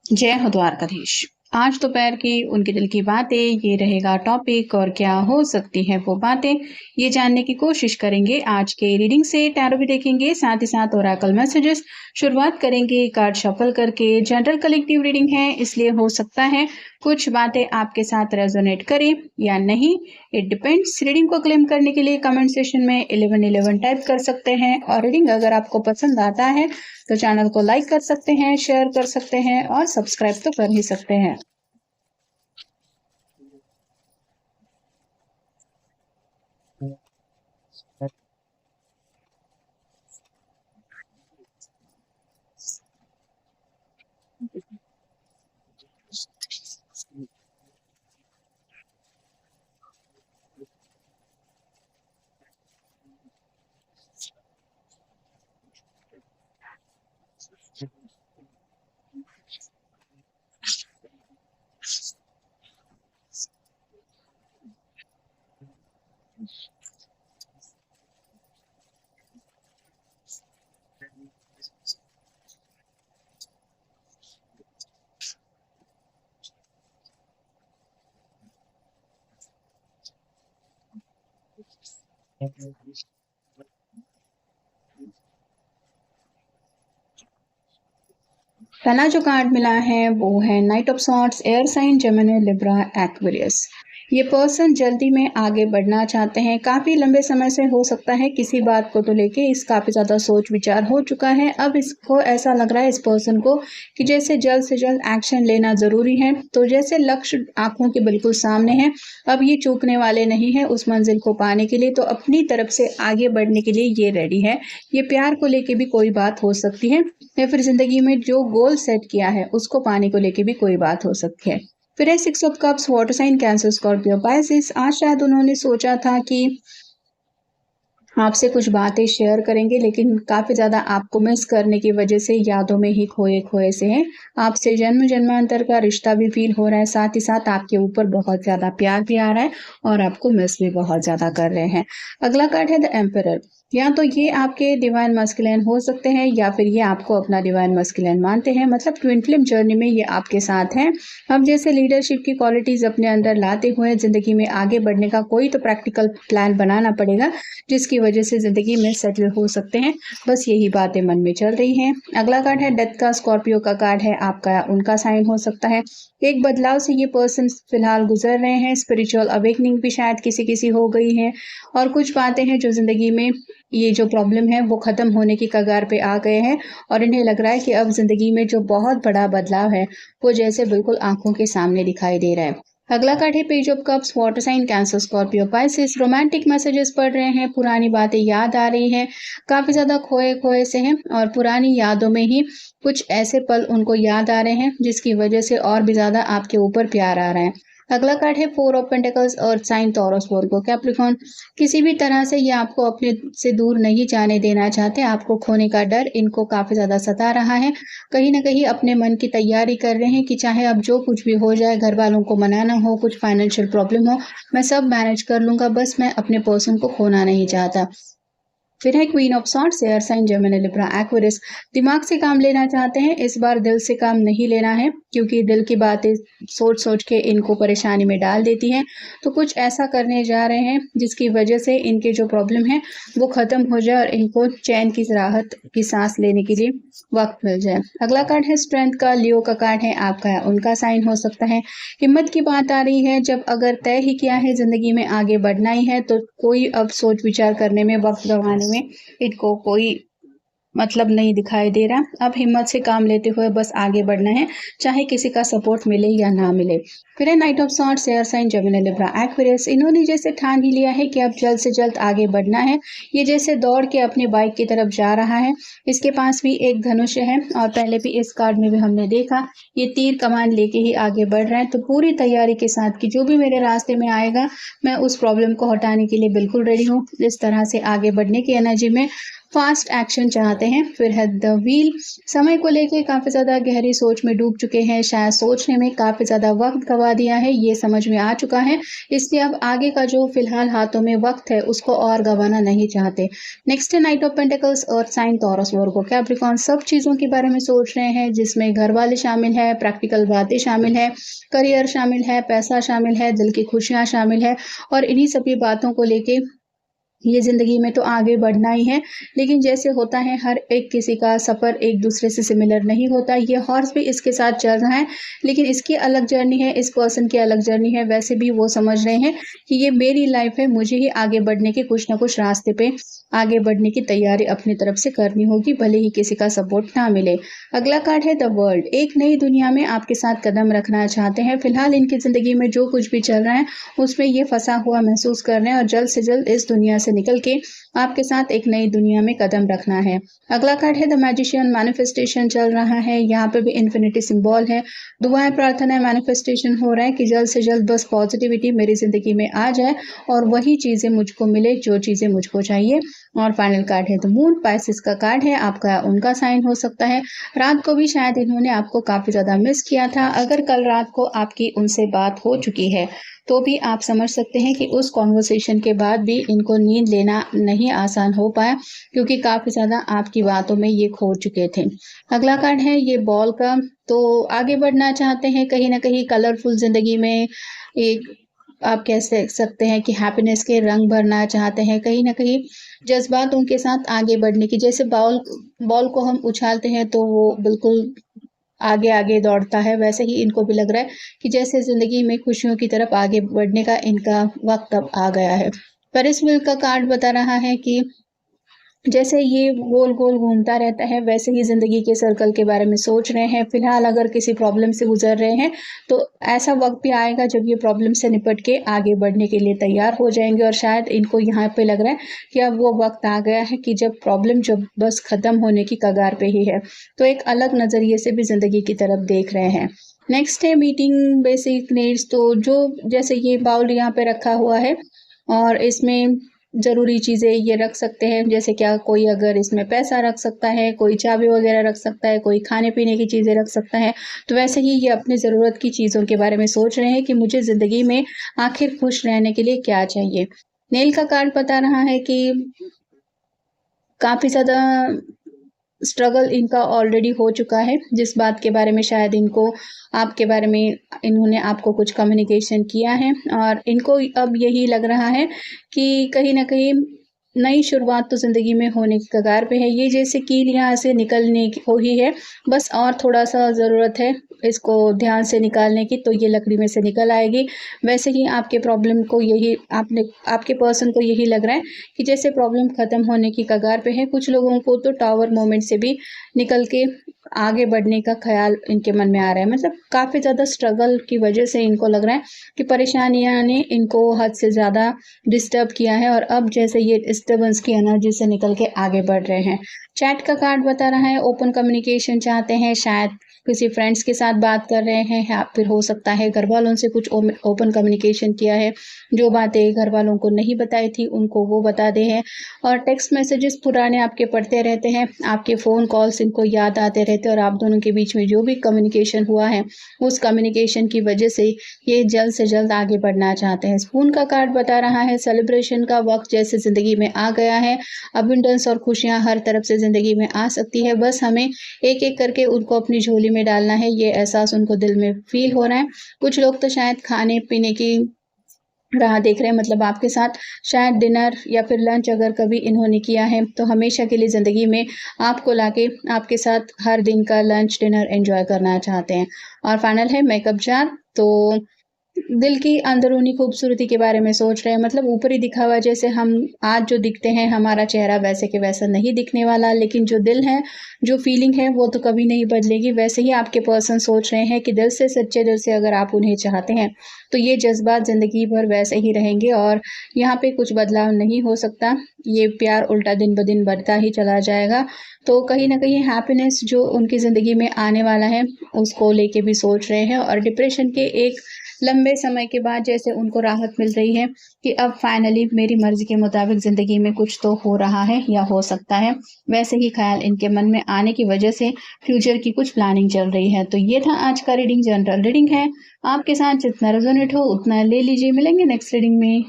जय हो द्वारकाधीश। आज दोपहर की उनके दिल की बातें ये रहेगा टॉपिक और क्या हो सकती है वो बातें ये जानने की कोशिश करेंगे। आज के रीडिंग से टैरो भी देखेंगे, साथ ही साथ ओरेकल मैसेजेस। शुरुआत करेंगे कार्ड शफल करके। जनरल कलेक्टिव रीडिंग है, इसलिए हो सकता है कुछ बातें आपके साथ रेजोनेट करें या नहीं, इट डिपेंड्स। रीडिंग को क्लेम करने के लिए कमेंट सेक्शन में 1111 टाइप कर सकते हैं और रीडिंग अगर आपको पसंद आता है तो चैनल को लाइक कर सकते हैं, शेयर कर सकते हैं और सब्सक्राइब तो कर ही सकते हैं। पहला जो कार्ड मिला है वो है knight of swords, air sign Gemini Libra Aquarius. ये पर्सन जल्दी में आगे बढ़ना चाहते हैं, काफ़ी लंबे समय से हो सकता है किसी बात को तो लेके इस काफ़ी ज़्यादा सोच विचार हो चुका है। अब इसको ऐसा लग रहा है इस पर्सन को कि जैसे जल्द से जल्द एक्शन लेना ज़रूरी है, तो जैसे लक्ष्य आंखों के बिल्कुल सामने है, अब ये चूकने वाले नहीं है उस मंजिल को पाने के लिए, तो अपनी तरफ से आगे बढ़ने के लिए ये रेडी है। ये प्यार को लेके भी कोई बात हो सकती है या फिर जिंदगी में जो गोल सेट किया है उसको पाने को लेके भी कोई बात हो सकती है। फिर है 6 of cups, water sign Cancer Scorpio Pisces. आज शायद उन्होंने सोचा था कि आपसे कुछ बातें शेयर करेंगे, लेकिन काफ़ी ज़्यादा आपको मिस करने की वजह से यादों में ही खोए-खोए से हैं। आपसे जन्म जन्मांतर का रिश्ता भी फ़ील हो रहा है, साथ ही साथ आपके ऊपर बहुत ज़्यादा प्यार भी आ रहा है और आपको मिस भी बहुत ज़्यादा कर रहे हैं। अगला कार्ड है द एम्परर। या तो ये आपके डिवाइन मस्कुलिन हो सकते हैं या फिर ये आपको अपना डिवाइन मस्कुलिन मानते हैं, मतलब ट्विन फ्लेम जर्नी में ये आपके साथ हैं। अब जैसे लीडरशिप की क्वालिटीज़ अपने अंदर लाते हुए ज़िंदगी में आगे बढ़ने का कोई तो प्रैक्टिकल प्लान बनाना पड़ेगा, जिसकी वजह से ज़िंदगी में सेटल हो सकते हैं। बस यही बातें मन में चल रही हैं। अगला कार्ड है डेथ का, स्कॉर्पियो का कार्ड है, आपका या उनका साइन हो सकता है। एक बदलाव से ये पर्सन फिलहाल गुजर रहे हैं, स्पिरिचुअल अवेकनिंग भी शायद किसी-किसी हो गई है और कुछ बातें हैं जो ज़िंदगी में ये जो प्रॉब्लम है वो ख़त्म होने की कगार पे आ गए हैं और इन्हें लग रहा है कि अब ज़िंदगी में जो बहुत बड़ा बदलाव है, वो जैसे बिल्कुल आँखों के सामने दिखाई दे रहा है। अगला कार्ड है page of cups, water sign Cancer Scorpio Pisces. Romantic messages पढ़ रहे हैं, पुरानी बातें याद आ रही हैं, काफ़ी ज़्यादा खोए-खोए से हैं और पुरानी यादों में ही कुछ ऐसे पल उनको याद आ रहे हैं जिसकी वजह से और भी ज़्यादा आपके ऊपर प्यार आ रहा है। अगला कार्ड है four of pentacles, earth sign Taurus Virgo Capricorn. किसी भी तरह से ये आपको अपने से दूर नहीं जाने देना चाहते, आपको खोने का डर इनको काफ़ी ज़्यादा सता रहा है। कहीं न कहीं अपने मन की तैयारी कर रहे हैं कि चाहे अब जो कुछ भी हो जाए, घर वालों को मनाना हो, कुछ फाइनेंशियल प्रॉब्लम हो, मैं सब मैनेज कर लूँगा, बस मैं अपने पर्सन को खोना नहीं चाहता। फिर है queen of swords, air sign Gemini Libra Aquarius. दिमाग से काम लेना चाहते हैं, इस बार दिल से काम नहीं लेना है क्योंकि दिल की बातें सोच-सोच के इनको परेशानी में डाल देती हैं। तो कुछ ऐसा करने जा रहे हैं जिसकी वजह से इनके जो प्रॉब्लम है वो ख़त्म हो जाए और इनको चैन की राहत की सांस लेने के लिए वक्त मिल जाए। अगला कार्ड है स्ट्रेंथ का, लियो का कार्ड है, आपका या उनका साइन हो सकता है। हिम्मत की बात आ रही है, जब अगर तय ही किया है ज़िंदगी में आगे बढ़ना ही है तो कोई अब सोच विचार करने में, वक्त गंवाने में इनको कोई मतलब नहीं दिखाई दे रहा। अब हिम्मत से काम लेते हुए बस आगे बढ़ना है, चाहे किसी का सपोर्ट मिले या ना मिले। फिर है knight of swords, air sign Gemini Libra Aquarius. इन्होंने जैसे ठान ही लिया है कि अब जल्द से जल्द आगे बढ़ना है। ये जैसे दौड़ के अपनी बाइक की तरफ जा रहा है। इसके पास भी एक धनुष है और पहले भी इस कार्ड में भी हमने देखा ये तीर कमान लेके ही आगे बढ़ रहे हैं। तो पूरी तैयारी के साथ कि जो भी मेरे रास्ते में आएगा मैं उस प्रॉब्लम को हटाने के लिए बिल्कुल रेडी हूँ। इस तरह से आगे बढ़ने की एनर्जी में फास्ट एक्शन चाहते हैं। फिर है द व्हील, समय को लेके काफ़ी ज़्यादा गहरी सोच में डूब चुके हैं, शायद सोचने में काफ़ी ज़्यादा वक्त गवा दिया है, ये समझ में आ चुका है, इसलिए अब आगे का जो फिलहाल हाथों में वक्त है उसको और गंवाना नहीं चाहते। नेक्स्ट है knight of pentacles, earth sign, Taurus, Virgo, Capricorn, सब चीज़ों के बारे में सोच रहे हैं जिसमें घर वाले शामिल है, प्रैक्टिकल बातें शामिल है, करियर शामिल है, पैसा शामिल है, दिल की खुशियाँ शामिल है और इन्हीं सभी बातों को लेके ये ज़िंदगी में तो आगे बढ़ना ही है, लेकिन जैसे होता है हर एक किसी का सफ़र एक दूसरे से सिमिलर नहीं होता। ये हॉर्स भी इसके साथ चल रहा है, लेकिन इसकी अलग जर्नी है, इस पर्सन की अलग जर्नी है। वैसे भी वो समझ रहे हैं कि ये मेरी लाइफ़ है, मुझे ही आगे बढ़ने के कुछ ना कुछ रास्ते पे आगे बढ़ने की तैयारी अपनी तरफ से करनी होगी, भले ही किसी का सपोर्ट ना मिले। अगला कार्ड है द वर्ल्ड, एक नई दुनिया में आपके साथ कदम रखना चाहते हैं। फिलहाल इनकी ज़िंदगी में जो कुछ भी चल रहा है, उसमें ये फँसा हुआ महसूस कर रहे हैं और जल्द से जल्द इस दुनिया से निकल के आपके साथ एक नई दुनिया में कदम रखना है। अगला कार्ड है द मैजिशियन, मैनिफेस्टेशन चल रहा है, यहाँ पे भी इन्फिनिटी सिंबल है। दुआएं, प्रार्थना, मैनिफेस्टेशन हो रहा है कि जल्द से जल्द बस पॉजिटिविटी मेरी ज़िंदगी में आ जाए और वही चीज़ें मुझको मिले जो चीज़ें मुझको चाहिए। और फाइनल कार्ड है द मून, पाइसेस का कार्ड है, आपका उनका साइन हो सकता है। रात को भी शायद इन्होंने आपको काफ़ी ज़्यादा मिस किया था। अगर कल रात को आपकी उनसे बात हो चुकी है तो भी आप समझ सकते हैं कि उस कॉन्वर्सेशन के बाद भी इनको नींद लेना नहीं आसान हो पाया, क्योंकि काफ़ी ज़्यादा आपकी बातों में ये खो चुके थे। अगला कार्ड है ये बॉल का, तो आगे बढ़ना चाहते हैं कहीं न कहीं कलरफुल ज़िंदगी में, एक आप कह सकते हैं कि हैप्पीनेस के रंग भरना चाहते हैं, कहीं न कहीं जज़्बात उनके साथ आगे बढ़ने की, जैसे बॉल बॉल को हम उछालते हैं तो वो बिल्कुल आगे-आगे दौड़ता है, वैसे ही इनको भी लग रहा है कि जैसे ज़िंदगी में खुशियों की तरफ आगे बढ़ने का इनका वक़्त अब आ गया है। पेरिस व्हील का कार्ड बता रहा है कि जैसे ये गोल-गोल घूमता रहता है, वैसे ही ज़िंदगी के सर्कल के बारे में सोच रहे हैं। फिलहाल अगर किसी प्रॉब्लम से गुज़र रहे हैं, तो ऐसा वक़्त भी आएगा जब ये प्रॉब्लम से निपट के आगे बढ़ने के लिए तैयार हो जाएँगे और शायद इनको यहाँ पे लग रहा है कि अब वो वक़्त आ गया है कि जब प्रॉब्लम जब बस ख़त्म होने की कगार पे ही है। तो एक अलग नज़रिए से भी ज़िंदगी की तरफ देख रहे हैं। नेक्स्ट है मीटिंग बेसिक नीड्स, तो जो जैसे ये बाउल यहाँ पे रखा हुआ है और इसमें ज़रूरी चीज़ें ये रख सकते हैं, जैसे क्या कोई अगर इसमें पैसा रख सकता है, कोई चाबी वग़ैरह रख सकता है, कोई खाने-पीने की चीज़ें रख सकता है। तो वैसे ही ये अपनी ज़रूरत की चीज़ों के बारे में सोच रहे हैं कि मुझे ज़िंदगी में आखिर खुश रहने के लिए क्या चाहिए। नेल का कार्ड बता रहा है कि काफ़ी ज़्यादा स्ट्रगल इनका ऑलरेडी हो चुका है, जिस बात के बारे में शायद इनको आपके बारे में इन्होंने आपको कुछ कम्युनिकेशन किया है और इनको अब यही लग रहा है कि कहीं न कहीं नई शुरुआत तो ज़िंदगी में होने की कगार पे है। ये जैसे कील यहाँ से निकलने की हो ही है, बस और थोड़ा-सा ज़रूरत है इसको ध्यान से निकालने की, तो ये लकड़ी में से निकल आएगी। वैसे ही आपके प्रॉब्लम को यही आपके पर्सन को यही लग रहा है कि जैसे प्रॉब्लम ख़त्म होने की कगार पे है। कुछ लोगों को तो टावर मोमेंट से भी निकल के आगे बढ़ने का ख़्याल इनके मन में आ रहा है। मतलब काफ़ी ज़्यादा स्ट्रगल की वजह से इनको लग रहा है कि परेशानियाँ ने इनको हद से ज़्यादा डिस्टर्ब किया है और अब जैसे ये डिस्टर्बेंस की एनर्जी से निकल के आगे बढ़ रहे हैं। चैट का कार्ड बता रहा है ओपन कम्युनिकेशन चाहते हैं, शायद किसी फ्रेंड्स के साथ बात कर रहे हैं या फिर हो सकता है घरवालों से कुछ ओपन कम्युनिकेशन किया है, जो बातें घरवालों को नहीं बताई थी उनको वो बता दे हैं और टेक्स्ट मैसेजेस पुराने आपके पढ़ते रहते हैं, आपके फ़ोन कॉल्स इनको याद आते रहते हैं और आप दोनों के बीच में जो भी कम्युनिकेशन हुआ है, उस कम्युनिकेशन की वजह से ये जल्द से जल्द आगे बढ़ना चाहते हैं। स्पून का कार्ड बता रहा है सेलिब्रेशन का वक़्त जैसे ज़िंदगी में आ गया है, अबंडेंस और खुशियाँ हर तरफ से ज़िंदगी में आ सकती है, बस हमें एक-एक करके उनको अपनी झोली में डालना है, ये एहसास उनको दिल में फ़ील हो रहा है। कुछ लोग तो शायद खाने-पीने की राह देख रहे हैं, मतलब आपके साथ शायद डिनर या फिर लंच अगर कभी इन्होंने किया है, तो हमेशा के लिए ज़िंदगी में आपको लाके आपके साथ हर दिन का लंच, डिनर एन्जॉय करना चाहते हैं। और फाइनल है मेकअप जार, तो दिल की अंदरूनी खूबसूरती के बारे में सोच रहे हैं, मतलब ऊपरी दिखावा जैसे हम आज जो दिखते हैं, हमारा चेहरा वैसे के वैसा नहीं दिखने वाला, लेकिन जो दिल है, जो फीलिंग है, वो तो कभी नहीं बदलेगी। वैसे ही आपके पर्सन सोच रहे हैं कि दिल से, सच्चे दिल से अगर आप उन्हें चाहते हैं, तो ये जज़्बात ज़िंदगी भर वैसे ही रहेंगे और यहाँ पे कुछ बदलाव नहीं हो सकता। ये प्यार उल्टा दिन-ब-दिन बढ़ता ही चला जाएगा। तो कहीं न कहीं हैप्पीनेस जो उनकी ज़िंदगी में आने वाला है, उसको लेके भी सोच रहे हैं और डिप्रेशन के एक लंबे समय के बाद जैसे उनको राहत मिल रही है कि अब फाइनली मेरी मर्ज़ी के मुताबिक ज़िंदगी में कुछ तो हो रहा है या हो सकता है। वैसे ही ख़्याल इनके मन में आने की वजह से फ्यूचर की कुछ प्लानिंग चल रही है। तो ये था आज का रीडिंग, जनरल रीडिंग है। आपके साथ जितना रेज़ोनेट हो उतना ले लीजिए। मिलेंगे नेक्स्ट रीडिंग में।